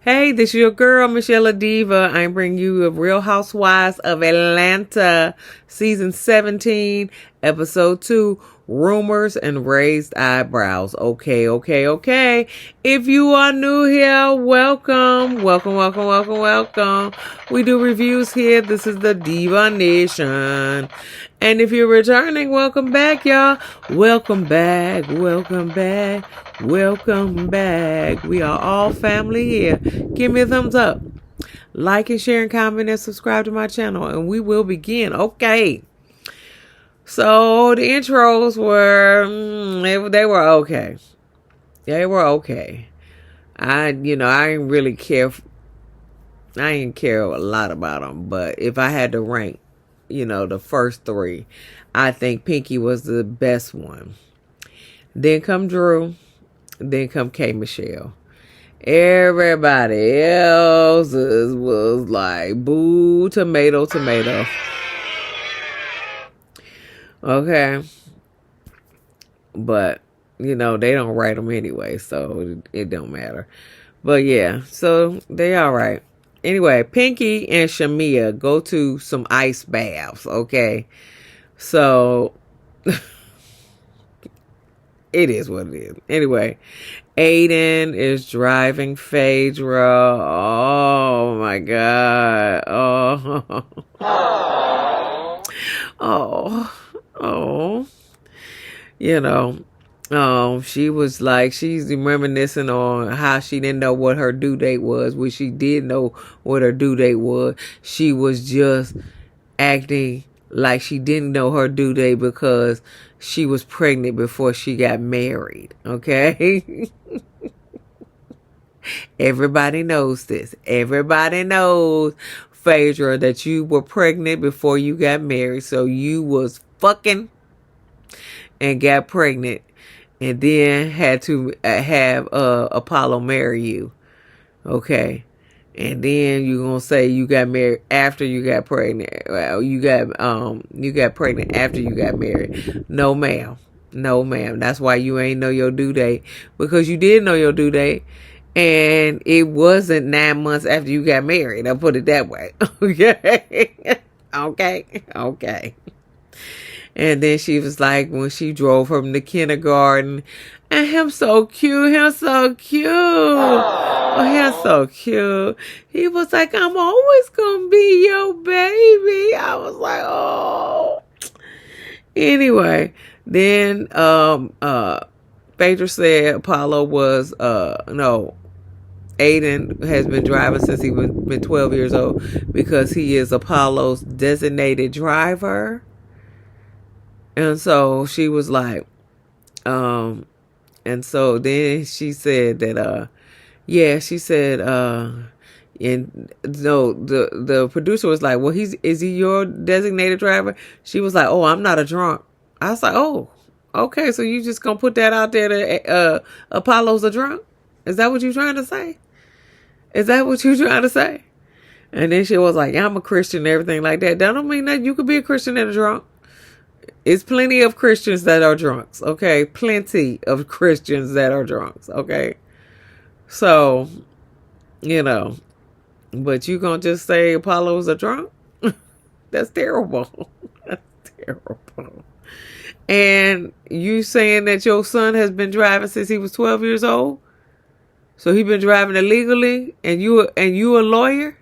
Hey, this is your girl, Michelle Diva. I'm bringing you a Real Housewives of Atlanta, Season 17, Episode 2, Rumors and Raised Eyebrows. Okay. If you are new here, welcome. We do reviews here. This is the Diva Nation. And if you're returning, welcome back, y'all. Welcome back. We are all family here. Give me a thumbs up. Like and share and comment and subscribe to my channel. And we will begin. Okay. So the intros were, they were okay. They were okay. I didn't really care. I didn't care a lot about them. But if I had to rank, the first three, I think Pinky was the best one. Then come Drew. Then come K. Michelle. Everybody else was like, boo, tomato. Okay. But, they don't write them anyway, so it don't matter. But yeah, so they all right. Anyway, Pinky and Shamia go to some ice baths, okay? So, it is what it is. Anyway, Aiden is driving Phaedra. Oh, my God. Oh. She was like, she's reminiscing on how she didn't know what her due date was. When she did know what her due date was, she was just acting like she didn't know her due date because she was pregnant before she got married. Okay? Everybody knows this. Everybody knows, Phaedra, that you were pregnant before you got married. So you was fucking and got pregnant and then had to have Apollo marry you. Okay? And then you're going to say you got married after you got pregnant. Well, you got pregnant after you got married. No, ma'am. That's why you ain't know your due date. Because you did know your due date. And it wasn't 9 months after you got married. I'll put it that way. Okay. And then she was like, when she drove from the kindergarten, and him so cute. Oh, him so cute. He was like, I'm always gonna be your baby. I was like, oh. Anyway, then Phaedra said Apollo was Aiden has been driving since he was been 12 years old because he is Apollo's designated driver. And so she was like, and so then she said that, and no, the producer was like, well, is he your designated driver? She was like, oh, I'm not a drunk. I was like, oh, okay. So you just gonna put that out there that, Apollo's a drunk? Is that what you're trying to say? And then she was like, I'm a Christian and everything like that. That don't mean that you could be a Christian and a drunk. It's plenty of Christians that are drunks, okay? Plenty of Christians that are drunks, okay? So, but you gonna just say Apollo's a drunk? That's terrible. And you saying that your son has been driving since he was 12 years old? So he been driving illegally and you a lawyer?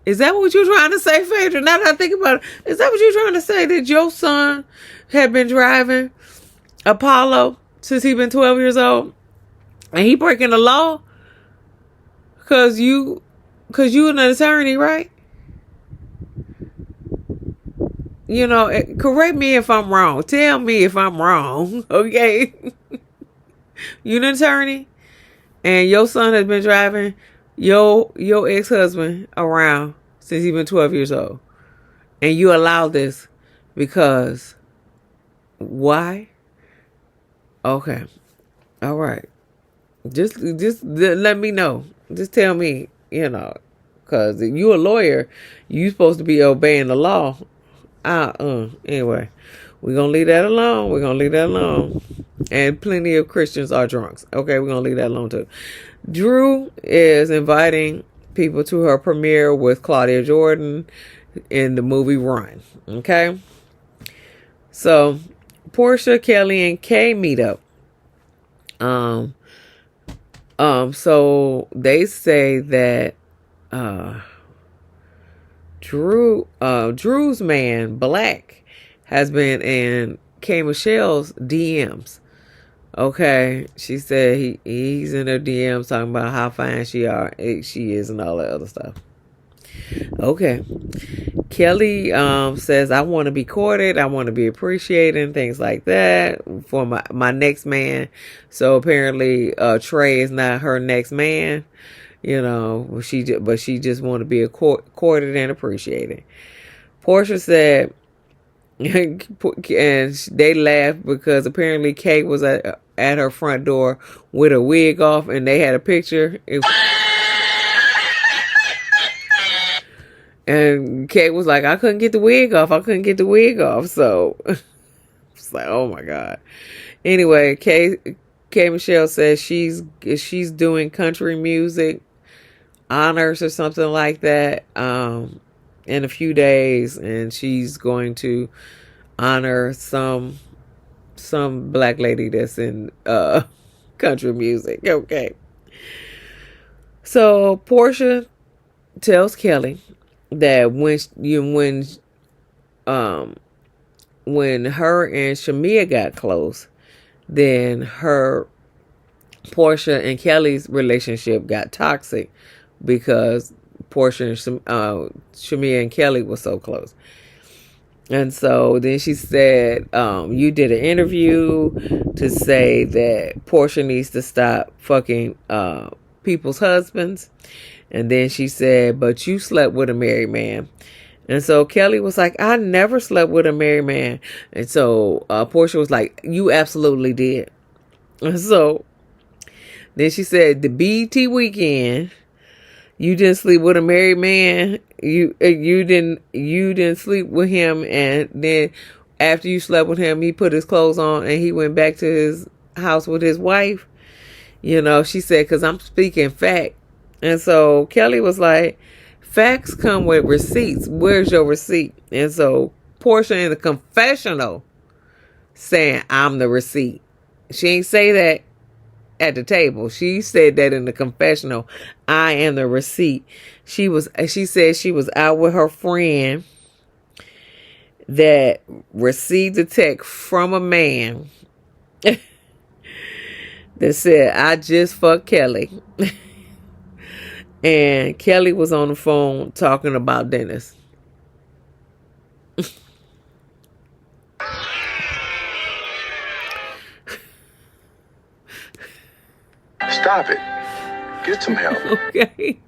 Is that what you're trying to say, Phaedra? Now that I think about it, is that what you're trying to say? That your son had been driving Apollo since he been 12 years old? And he breaking the law? Cause you an attorney, right? Correct me if I'm wrong. Tell me if I'm wrong, okay? You an attorney? And your son has been driving your ex-husband around since he's been 12 years old. And you allow this because why? Okay. All right. Just let me know. Just tell me, because you a lawyer, you supposed to be obeying the law. Anyway, we're going to leave that alone. And plenty of Christians are drunks. Okay, we're going to leave that alone too. Drew is inviting people to her premiere with Claudia Jordan in the movie Run. Okay. So, Portia, Kelly, and Kay meet up. So they say that Drew's man, Black, has been in K. Michelle's DMs. Okay, she said he's in her DMs talking about how fine she is and all that other stuff. Okay, Kelly says, I want to be courted, I want to be appreciated, and things like that for my next man. So apparently Trey is not her next man, you know. But she just want to be courted and appreciated. Portia said, and they laughed because apparently Kate was at her front door with her wig off, and they had a picture. And Kate was like, I couldn't get the wig off. So it's like, oh my God. Anyway, Kay Michelle says she's doing country music honors or something like that in a few days, and she's going to honor some black lady that's in country music. Okay. So Portia tells Kelly that when her and Shamia got close, then Portia and Kelly's relationship got toxic because Portia and Shamia and Kelly were so close. And so then she said, you did an interview to say that Portia needs to stop fucking people's husbands. And then she said, but you slept with a married man. And so Kelly was like, I never slept with a married man. And so Portia was like, you absolutely did. And so then she said, the BET weekend, you didn't sleep with a married man. You didn't sleep with him. And then after you slept with him, he put his clothes on and he went back to his house with his wife. You know, she said, because I'm speaking fact. And so Kelly was like, facts come with receipts. Where's your receipt? And so Portia in the confessional saying, I'm the receipt. She ain't say that at the table. She said that in the confessional, I am the receipt. She said she was out with her friend that received a text from a man that said, I just fucked Kelly. And Kelly was on the phone talking about Dennis. Stop it. Get some help. Okay.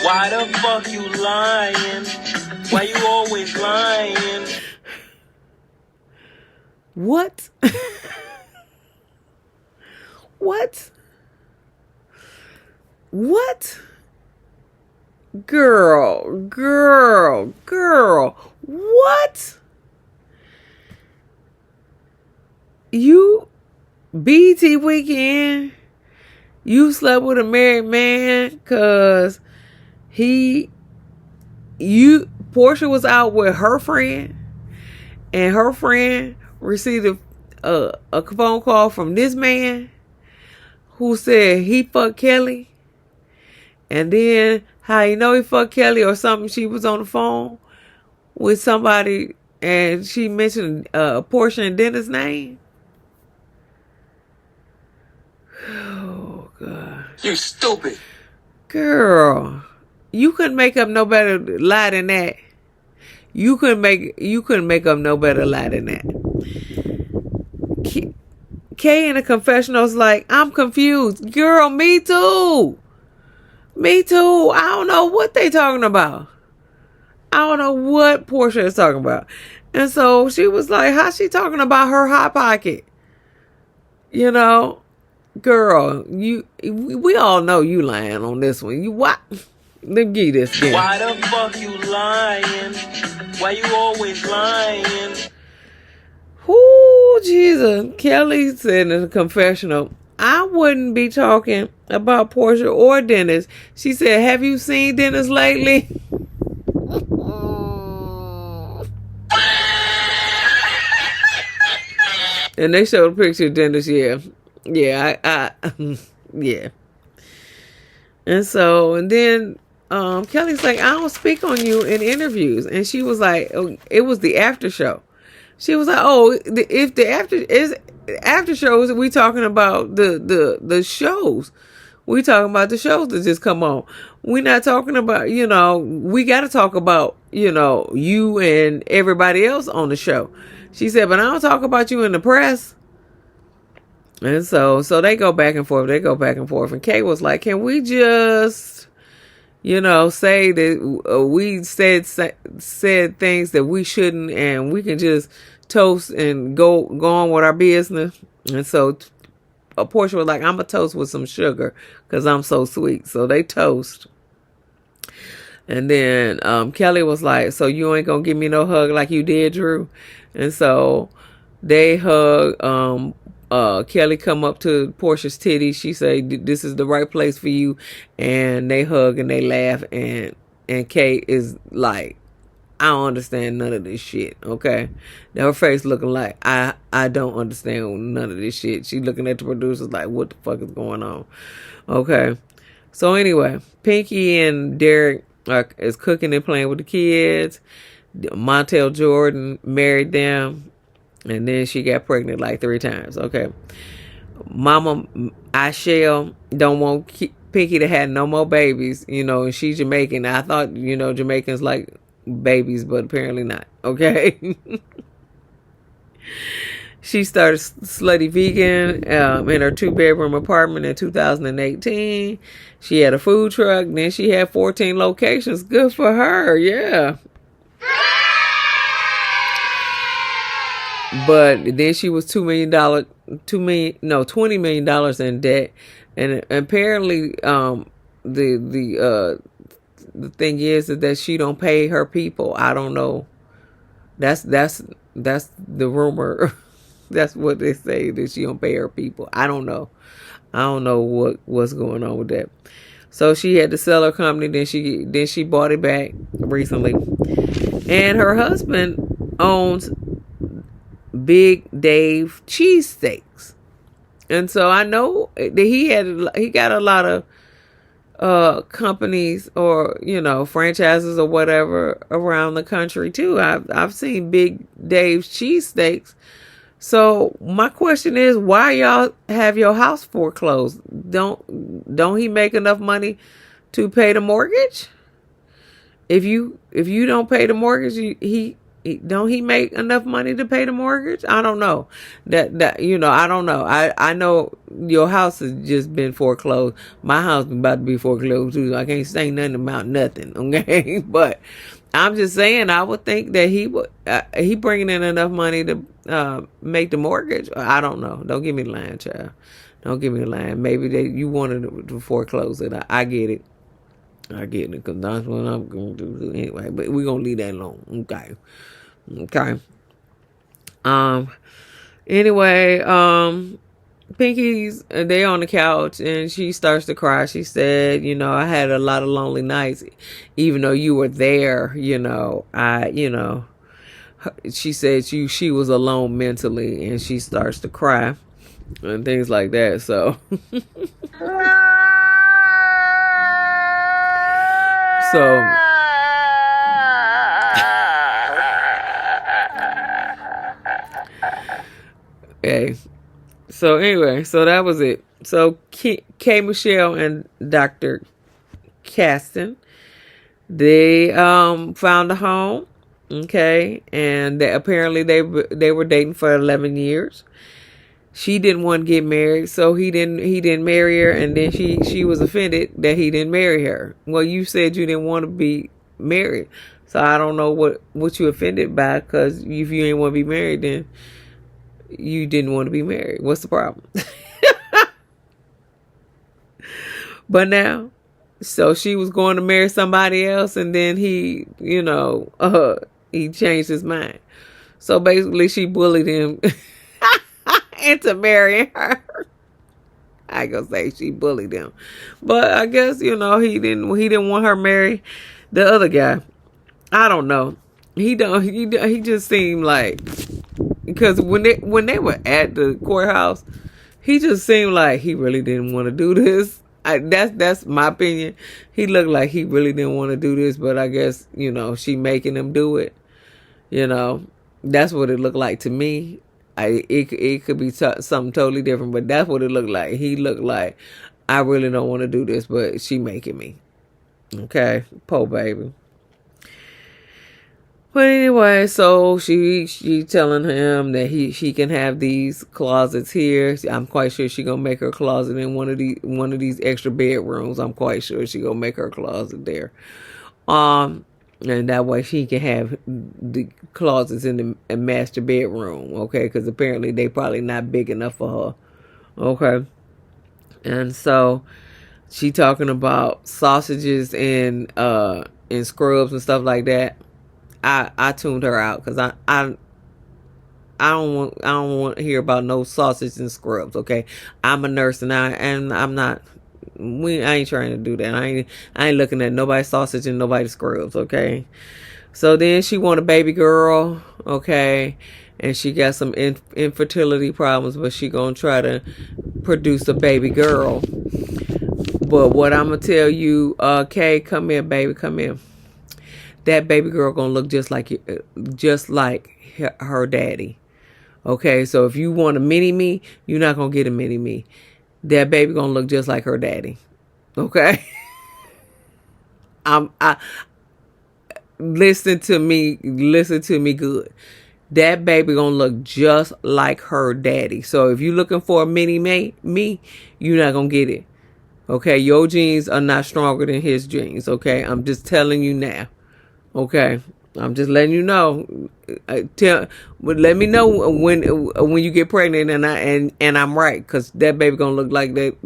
Why the fuck you lying? Why you always lying? What? What? What? Girl. What? You, BT weekend, you slept with a married man because Portia was out with her friend, and her friend received a phone call from this man who said he fucked Kelly. And then how you know he fucked Kelly or something, she was on the phone with somebody and she mentioned Portia and Dennis' name. Oh, God. You stupid. Girl, you couldn't make up no better lie than that. You couldn't make up no better lie than that. Kay in the confessional's like, I'm confused. Girl, me too. Me too. I don't know what they talking about. I don't know what Portia is talking about. And so she was like, how's she talking about her hot pocket? You know, girl, we all know you lying on this one. You what? Let me give you this again. Why the fuck you lying? Why you always lying? Jesus. Kelli said in a confessional, I wouldn't be talking about Portia or Dennis. She said, have you seen Dennis lately? And they showed a picture of Dennis, yeah. Yeah, yeah. And then Kelly's like, I don't speak on you in interviews. And she was like, oh, it was the after show. She was like, oh, if the after shows, we talking about the shows. We talking about the shows that just come on. We not talking about, we got to talk about, you and everybody else on the show. She said, but I don't talk about you in the press. And so they go back and forth. And Kay was like, can we just, say that we said things that we shouldn't, and we can just toast and go on with our business. And so Portia was like, I'm going to toast with some sugar because I'm so sweet. So they toast. And then Kelli was like, so you ain't going to give me no hug like you did, Drew? And so they hug. Kelli come up to Portia's titty. She say, this is the right place for you. And they hug and they laugh. And Kate is like, I don't understand none of this shit. Okay. Now her face looking like, I don't understand none of this shit. She looking at the producers like, what the fuck is going on? Okay. So anyway, Pinky and Derek is cooking and playing with the kids. Montel Jordan married them. And then she got pregnant like 3 times. Okay. Mama Ashell don't want Pinky to have no more babies, and she's Jamaican. I thought, Jamaicans like babies, but apparently not. Okay. She started Slutty Vegan in her 2-bedroom apartment in 2018. She had a food truck. Then she had 14 locations. Good for her. Yeah. But then she was $20 million in debt, and apparently, the thing is that she don't pay her people. I don't know. That's the rumor. That's what they say, that she don't pay her people. I don't know. I don't know what's going on with that. So she had to sell her company. Then she bought it back recently, and her husband owns Big Dave cheesesteaks, and so I know that he got a lot of companies or franchises or whatever around the country too. I've seen Big Dave's cheesesteaks. So my question is, why y'all have your house foreclosed? Don't he make enough money to pay the mortgage? If you don't pay the mortgage, don't he make enough money to pay the mortgage? I don't know. I don't know. I know your house has just been foreclosed. My house is about to be foreclosed too. I can't say nothing about nothing, okay? But I'm just saying, I would think that he bringing in enough money to make the mortgage. I don't know. Don't give me the line, child. Don't give me the line. Maybe you wanted to foreclose it. I get it. Because that's what I'm going to do anyway. But we're going to leave that alone. Okay. Anyway, Pinky's, they on the couch and she starts to cry. She said, I had a lot of lonely nights, even though you were there, she said she was alone mentally, and she starts to cry and things like that. So, okay. So anyway, so that was it. So K. Michelle and Dr. Caston, they found a home, okay, and apparently they were dating for 11 years. She didn't want to get married, so he didn't marry her, and then she was offended that he didn't marry her. Well, you said you didn't want to be married, so I don't know what you offended by, because if you didn't want to be married, then you didn't want to be married. What's the problem? But now, so she was going to marry somebody else, and then he changed his mind. So basically, she bullied him. into marrying her. I ain't gonna say she bullied him, but I guess he didn't want her to marry the other guy. I don't know. He just seemed like, because when they were at the courthouse, he just seemed like he really didn't want to do this. That's my opinion. He looked like he really didn't want to do this, but I guess she making him do it. That's what it looked like to me. It could be something totally different, but that's what it looked like. He looked like, I really don't want to do this, but she making me. Okay, poor baby. But anyway, so she telling him that she can have these closets here. I'm quite sure she gonna make her closet in one of these extra bedrooms. I'm quite sure she gonna make her closet there. And that way she can have the closets in the master bedroom, okay? Because apparently they probably not big enough for her, okay? And so she talking about sausages and scrubs and stuff like that. I tuned her out because I don't want to hear about no sausage and scrubs, okay? I'm a nurse and I'm not. I ain't trying to do that. I ain't looking at nobody's sausage and nobody's scrubs, okay? So then she want a baby girl, okay? And she got some infertility problems, but she gonna try to produce a baby girl. But what I'm gonna tell you, Kay, come here, baby, come here. That baby girl gonna look just like her daddy. Okay, so if you want a mini me, you're not gonna get a mini me. That baby gonna look just like her daddy. Okay. I listen to me good. That baby gonna look just like her daddy. So if you're looking for a mini me, you're not gonna get it. Okay, your genes are not stronger than his genes. Okay, I'm just telling you now. Okay, I'm just letting you know. But let me know when you get pregnant and I'm right, because that baby gonna look like that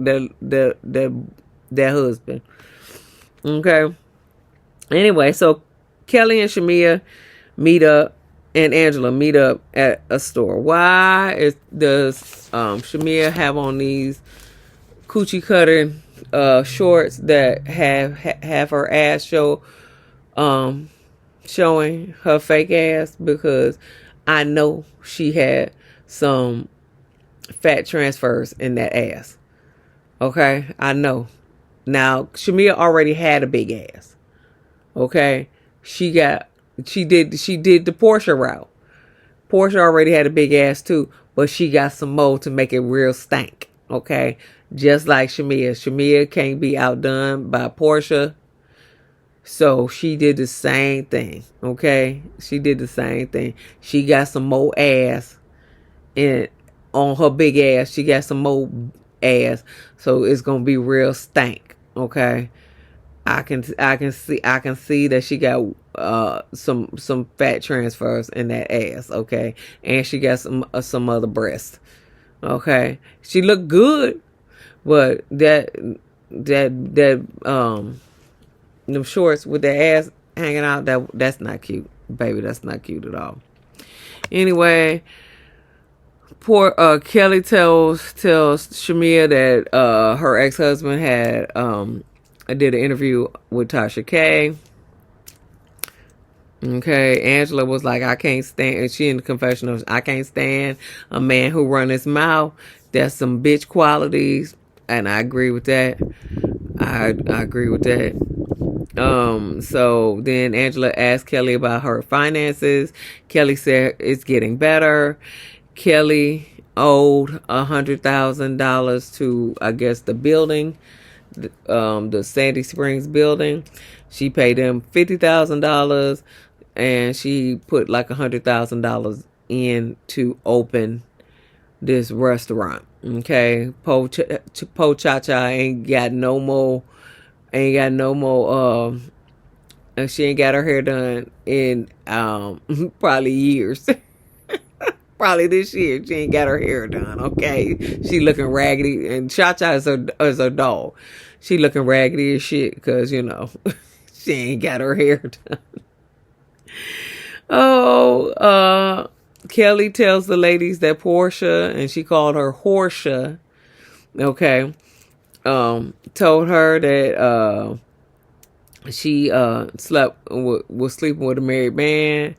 husband. Okay. Anyway, so Kelli and Shamia meet up, and Angela meet up at a store. Why does Shamia have on these coochie cutter shorts that have her ass showing her fake ass? Because I know she had some fat transfers in that ass. Okay, I know. Now Shamia already had a big ass. Okay, she did the Portia route. Portia already had a big ass too, but she got some more to make it real stank. Okay, just like Shamia. Shamia can't be outdone by Portia. So she did the same thing, okay? She did the same thing. She got some more ass on her big ass. She got some more ass, so it's gonna be real stank, okay? I can see that she got some fat transfers in that ass, okay? And she got some other breasts, okay? She looked good, but them shorts with the ass hanging out, that's not cute, baby. That's not cute at all. Anyway, poor Kelli tells Shamia that her ex-husband had did an interview with Tasha K. Okay, Angela was like, I can't stand, and she in the confessional, I can't stand a man who run his mouth. That's some bitch qualities, and I agree with that. I agree with that. So then Angela asked Kelli about her finances. Kelli said it's getting better. Kelli owed $100,000 to, I guess, the building, the Sandy Springs building. She paid them $50,000, and she put like $100,000 in to open this restaurant. Okay, Po Cha Cha ain't got no more. And she ain't got her hair done in probably years. Probably this year she ain't got her hair done. Okay, she looking raggedy, and Cha Cha is her dog. She looking raggedy as shit because she ain't got her hair done. Kelli tells the ladies that Portia, and she called her Horsha, okay, told her that she was sleeping with a married man.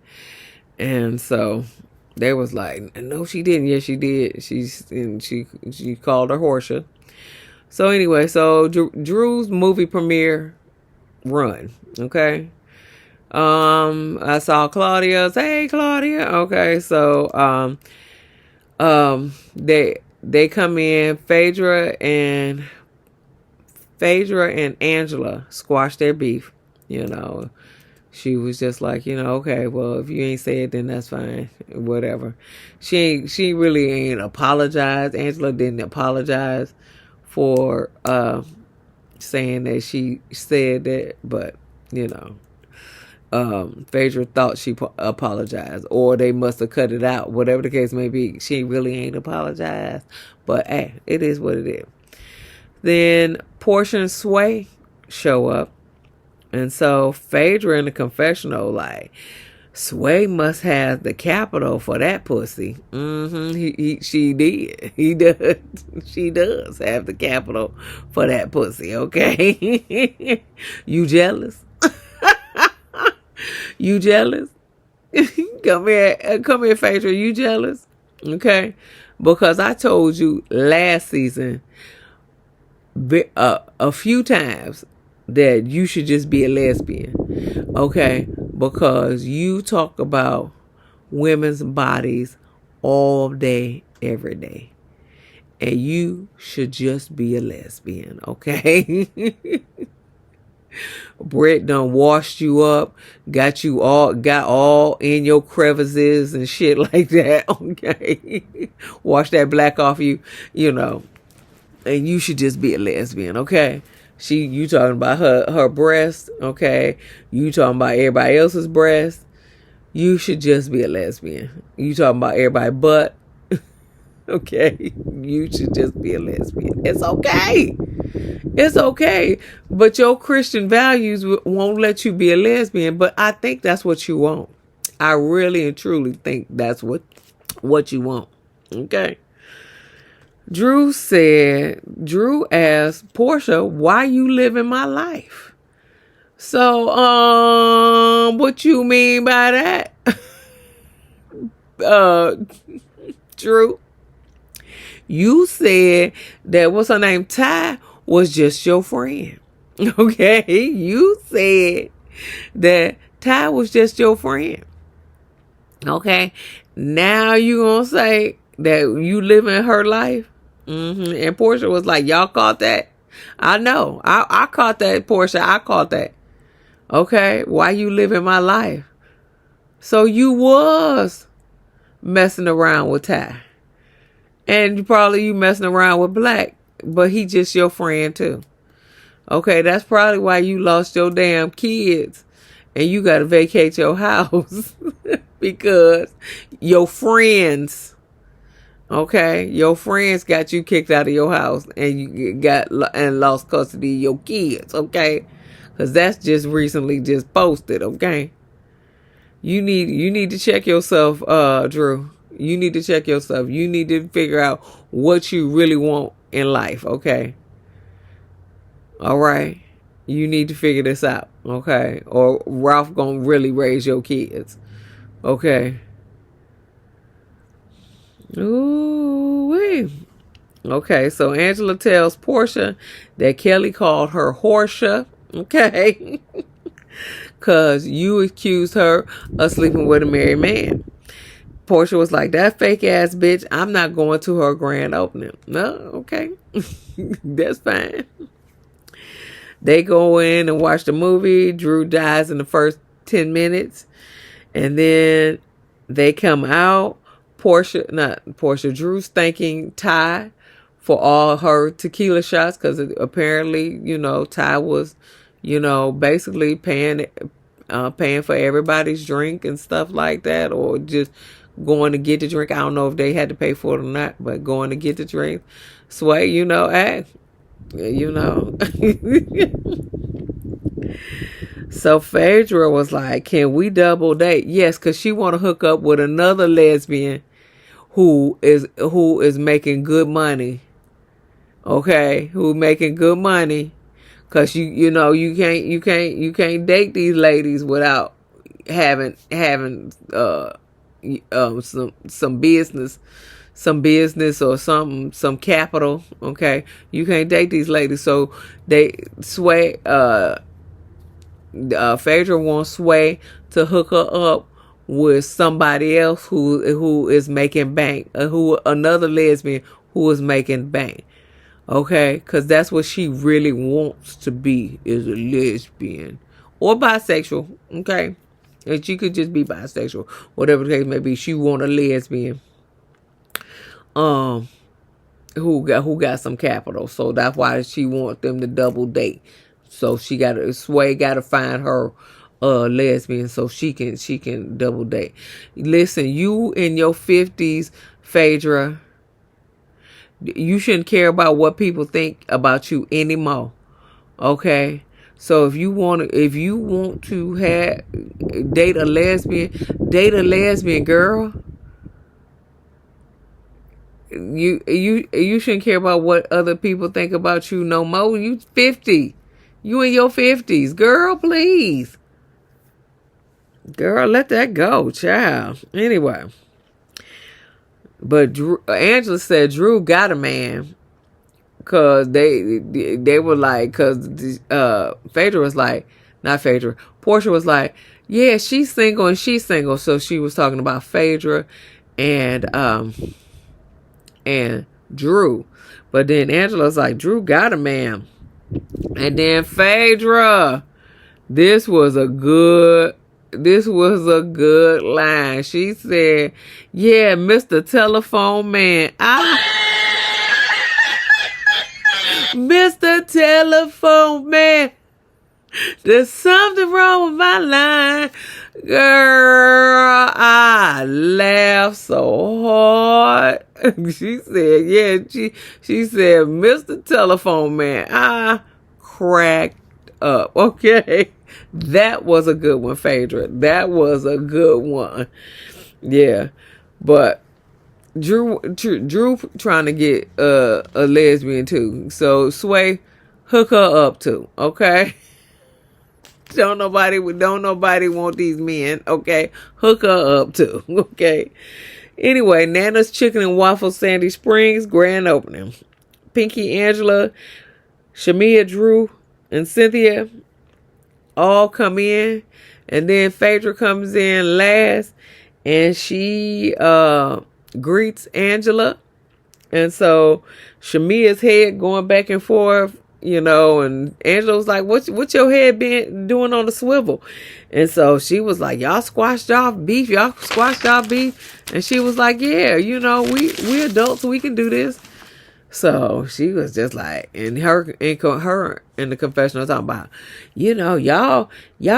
And so they was like, no, she didn't. Yes, she did. She called her Horsha. So anyway, so Drew's movie premiere run, okay. I saw Claudia's. Hey, Claudia. Okay, so they come in. Phaedra and Angela squashed their beef. She was just like, okay, well, if you ain't say it, then that's fine, whatever. She really ain't apologized. Angela didn't apologize for saying that she said that, but Phaedra thought she apologized, or they must have cut it out. Whatever the case may be, she really ain't apologized. But hey, it is what it is. Then Portia and Sway show up. And so Phaedra in the confessional, like, Sway must have the capital for that pussy. She did. He does. She does have the capital for that pussy. Okay. You jealous? You jealous? Come here, Phaedra. You jealous? Okay. Because I told you last season a few times that you should just be a lesbian, okay? Because you talk about women's bodies all day, every day. And you should just be a lesbian, okay? Brett done washed you up, got all in your crevices and shit like that, okay? Wash that black off you, and you should just be a lesbian, okay? You talking about her breast, okay? You talking about everybody else's breast. You should just be a lesbian. You talking about everybody's butt, okay? You should just be a lesbian. It's okay. It's okay. But your Christian values won't let you be a lesbian. But I think that's what you want. I really and truly think that's what you want, okay? Drew asked Portia, why you living my life? So, what you mean by that? Drew, you said that, what's her name, Ty, was just your friend. Okay? You said that Ty was just your friend. Okay? Now you gonna say that you living her life? And Portia was like, y'all caught that? I know. I caught that, Portia. I caught that. Okay? Why you living my life? So you was messing around with Ty. And you messing around with Black. But he just your friend too. Okay? That's probably why you lost your damn kids. And you got to vacate your house. Because your friends... Okay, your friends got you kicked out of your house, and you lost custody of your kids. Okay, because that's just recently just posted. Okay, you need to check yourself, Drew. You need to check yourself. You need to figure out what you really want in life. Okay, all right. You need to figure this out. Okay, or Ralph gonna really raise your kids. Okay. Ooh-wee. Okay, so Angela tells Portia that Kelli called her Horsha, okay? Because you accused her of sleeping with a married man. Portia was like, that fake ass bitch, I'm not going to her grand opening. No, okay. That's fine. They go in and watch the movie. Drew dies in the first 10 minutes. And then they come out. Drew's thanking Ty for all her tequila shots because apparently, Ty was, basically paying for everybody's drink and stuff like that, or just going to get the drink. I don't know if they had to pay for it or not, but going to get the drink. Sway, hey, So Phaedra was like, "Can we double date?" Yes, because she want to hook up with another lesbian who is making good money. Okay, who making good money? Cause you can't date these ladies without having some business or some capital. Okay, you can't date these ladies, so they sway. Phaedra wants Sway to hook her up with somebody else who is making bank, who another lesbian who is making bank. Okay, because that's what she really wants to be, is a lesbian or bisexual. Okay, and she could just be bisexual, whatever the case may be. She want a lesbian, um, who got some capital. So that's why she want them to double date. So Sway got to find her lesbian so she can double date. Listen, you in your 50s, Phaedra, you shouldn't care about what people think about you anymore. Okay? So if you want to date a lesbian girl. You shouldn't care about what other people think about you no more. You 50. You in your 50s. Girl, please. Girl, let that go, child. Anyway. But Angela said Drew got a man. Cause they were like, cause Phaedra was like, not Phaedra, Portia was like, yeah, she's single and she's single. So she was talking about Phaedra and Drew. But then Angela's like, Drew got a man. And then Phaedra, this was a good line. She said, yeah, Mr. Telephone Man. Mr. Telephone Man. There's something wrong with my line. Girl, I laughed so hard. She said, yeah, she said, Mr. Telephone Man. I cracked up. Okay. That was a good one, Phaedra. That was a good one. Yeah. But Drew trying to get a lesbian too. So Sway, hook her up too. Okay. Don't nobody want these men. Okay. Hook her up too. Okay. Anyway, Nana's Chicken and Waffles Sandy Springs grand opening. Pinky, Angela, Shamia, Drew, and Cynthia all come in, and then Phaedra comes in last, and she greets Angela, and so Shamia's head going back and forth, and Angela was like, "What's your head been doing on the swivel?" And so she was like, "Y'all squashed off beef, and she was like, "Yeah, we adults, we can do this." So she was just like, and her in the confessional talking about, y'all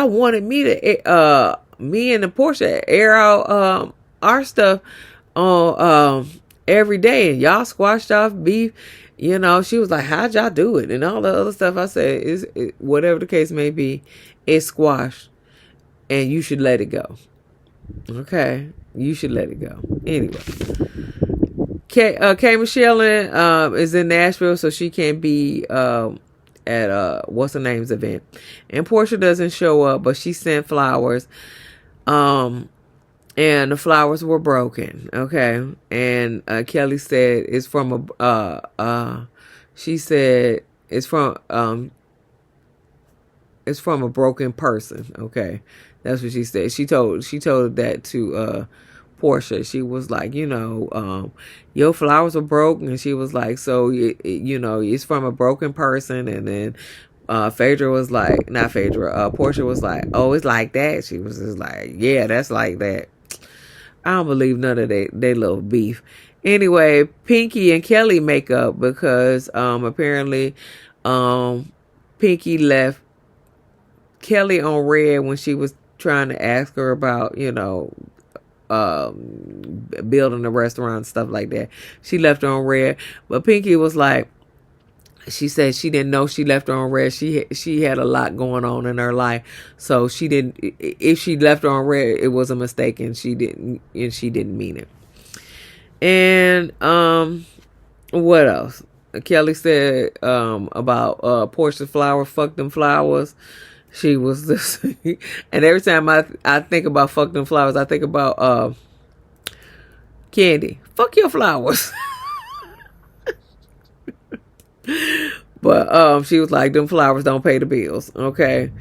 wanted me and the Portia air out our stuff on every day, and y'all squashed off beef. She was like, how'd y'all do it? And all the other stuff. I said, whatever the case may be, it's squashed, and you should let it go. Okay, you should let it go. Anyway. K Michelle is in Nashville, so she can't be at what's her name's event, and Portia doesn't show up, but she sent flowers, and the flowers were broken. Okay, and Kelli said it's from she said it's from a broken person. Okay, that's what she said. She told that to Portia. She was like, your flowers are broken, and she was like, so it's from a broken person. And then Phaedra was like, not Phaedra, Portia was like, oh, it's like that. She was just like, yeah, that's like that. I don't believe none of they little beef. Anyway, Pinky and Kelli make up because apparently Pinky left Kelli on red when she was trying to ask her about building a restaurant and stuff like that. She left her on red, but Pinky was like, She said she didn't know she left her on red. She had a lot going on in her life, so she didn't. If she left her on red, it was a mistake, and she didn't mean it. And what else? Kelli said about Portia's flower. Fuck them flowers. She was this, and every time I think about fuck them flowers, I think about Candy. Fuck your flowers. But she was like, them flowers don't pay the bills. Okay.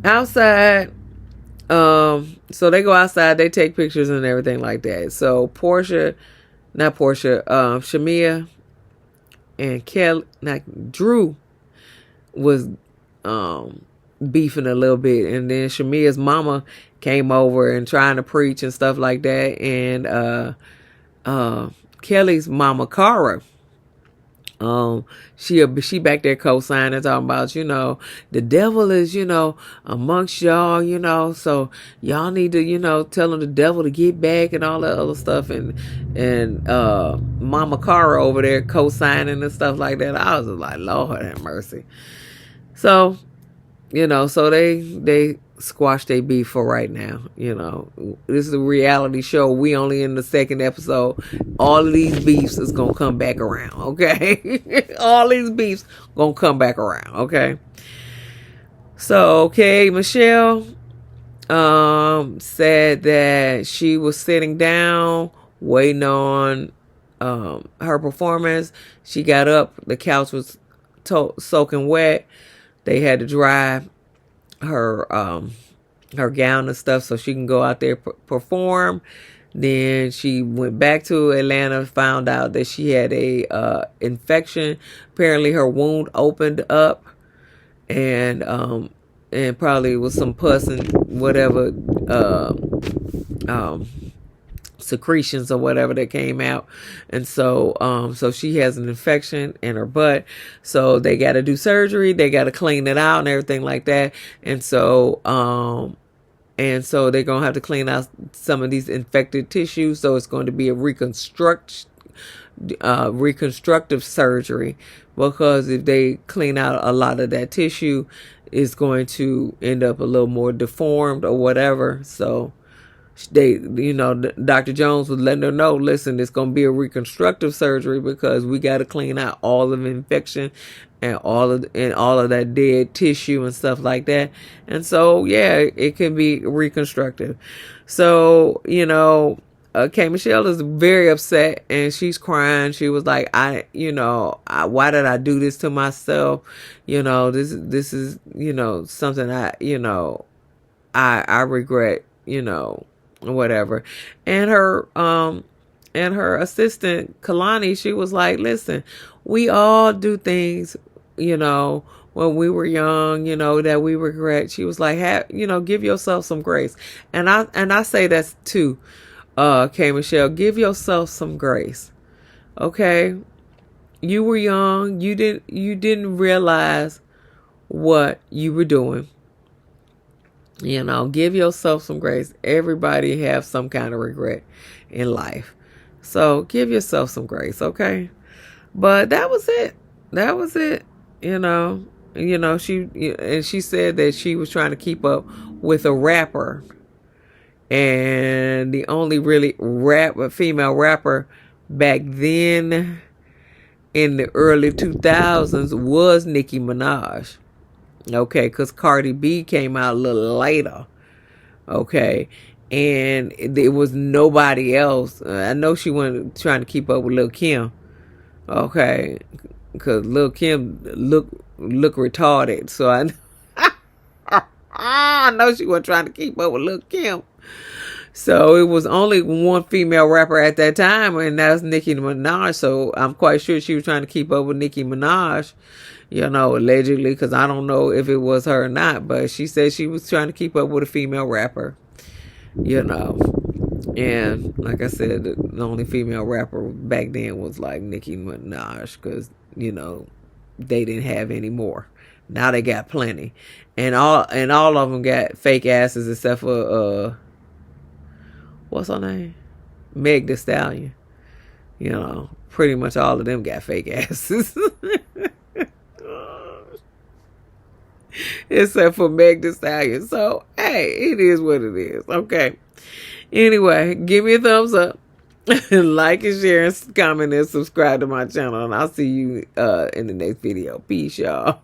Outside, so they go outside, they take pictures and everything like that. So Shamia and Kelli, Drew was beefing a little bit, and then Shamia's mama came over and trying to preach and stuff like that, and Kelly's mama Cara, she back there co-signing, talking about, the devil is, amongst y'all, so y'all need to, tell him the devil to get back and all that other stuff, and Mama Cara over there co-signing and stuff like that. I was just like, Lord have mercy. So, so they squash their beef for right now. This is a reality show. We only in the second episode. All of these beefs is gonna come back around, okay? All these beefs gonna come back around, okay? So, okay, Michelle said that she was sitting down waiting on her performance. She got up, the couch was soaking wet. They had to dry her gown and stuff so she can go out there perform. Then she went back to Atlanta, found out that she had a infection. Apparently her wound opened up, and probably was some pus and whatever secretions or whatever that came out, and so she has an infection in her butt, so they got to do surgery, they got to clean it out and everything like that, and so they're gonna have to clean out some of these infected tissues, so it's going to be a reconstructive surgery, because if they clean out a lot of that tissue, it's going to end up a little more deformed or whatever. So Dr. Jones was letting her know, listen, it's going to be a reconstructive surgery because we got to clean out all of the infection and all of that dead tissue and stuff like that. And so, yeah, it can be reconstructive. So, Michelle is very upset and she's crying. She was like, why did I do this to myself? This is, something I regret, whatever. And her assistant Kalani, she was like, listen, we all do things, when we were young, that we regret. She was like, give yourself some grace. And I say that too, Michelle, give yourself some grace. Okay. You were young. You didn't realize what you were doing. Give yourself some grace. Everybody have some kind of regret in life. So give yourself some grace, okay? But that was it. She said that she was trying to keep up with a rapper. And the only really female rapper back then in the early 2000s was Nicki Minaj. Okay, because Cardi B came out a little later. Okay, and there was nobody else. I know she wasn't trying to keep up with Lil' Kim. Okay, because Lil' Kim look retarded. So I know she wasn't trying to keep up with Lil' Kim. So it was only one female rapper at that time, and that was Nicki Minaj. So I'm quite sure she was trying to keep up with Nicki Minaj, allegedly, because I don't know if it was her or not, but she said she was trying to keep up with a female rapper, and like I said, the only female rapper back then was like Nicki Minaj, because, they didn't have any more. Now they got plenty, and all of them got fake asses except for, what's her name? Meg Thee Stallion. Pretty much all of them got fake asses. except for Meg Thee Stallion. So, hey, it is what it is. Okay. Anyway, give me a thumbs up. Like and share and comment and subscribe to my channel. And I'll see you in the next video. Peace, y'all.